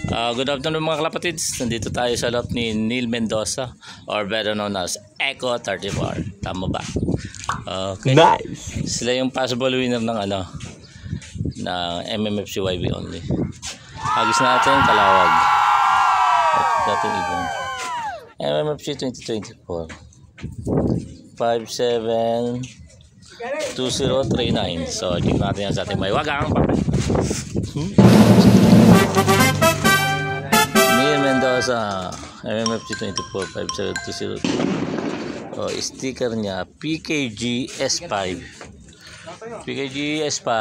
Good afternoon mga kalapatids. Nandito tayo sa lot ni Neil Mendoza or better known as Echo 34. Tama ba? Okay. Nice. Sila yung possible winner ng MMFC YB only. Hagis natin Kalawag. Dating ibon. MMFC 2024. 572039. So, check natin yan sa ating may wagang papel. Neil Mendoza, MMFC 24 5720. Oh, sticker niya PKG S5. PKG S5.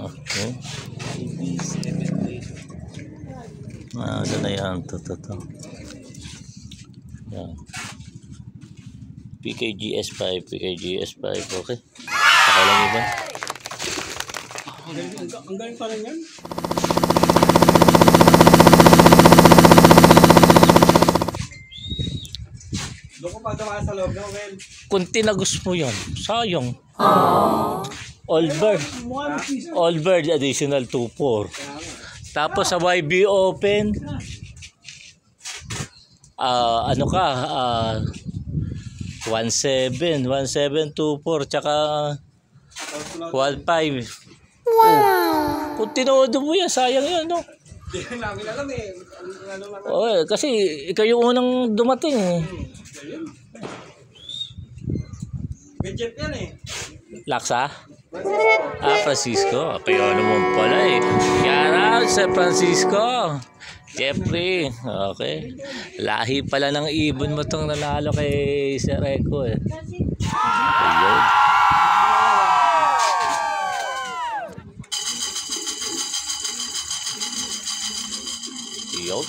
Okay. Saan na yan? Ito. Yan. PKG S5. Okay. Saka lang iba. Ang galing pa rin yan. Doon ko pa dumaan sa loob na, Well. Kung tinagos mo yan, sayang. All bird additional 2-4. Tapos sa YB Open, 1724 tsaka 15. Wow! Kung tinodo mo yan, sayang yan, no? Hindi namin alam eh. Oh, kasi ikaw yung unang dumating. Gadget yan eh. Laksa? Francisco. Kayo naman pala eh. Shout out sa Francisco. Jeffrey. Okay. Lahi pala ng ibon mo tong nanalo kay Sir Echo eh. Ayun. Ayun.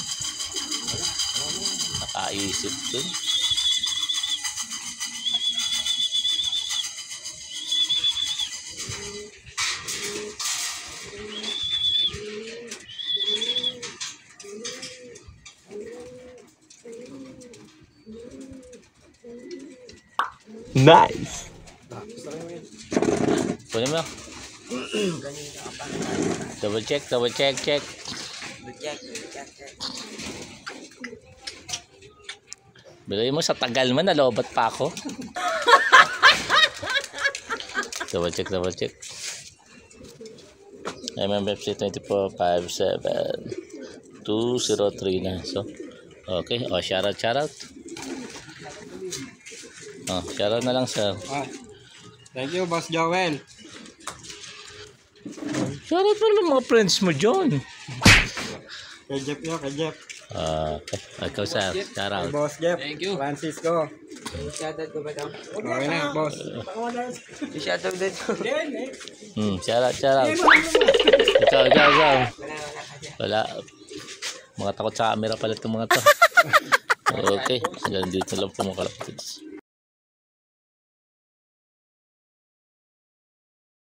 Nakaisip dun. Nice. Kunin mo. Double check. Bilay mo sa tagal man, nalobat pa ako. Double check. MMFC 24572039. So, okay. Oh, shout out. Oh, shout out na lang, sir. Thank you, Boss Joel. Shout out mo naman mga friends mo, John. Kay Jeff yun, kay Jeff. Okay. Ikaw, sir. Shout out. Kay Boss Jeff. Thank you. Francisco. Shoutout ko ba ito? Okay na, boss. Shoutout din ko. Shout out. Ikaw. Wala. Mga takot sa camera pala itong mga to. Okay. Hanggang dito lang po mga kalapatids.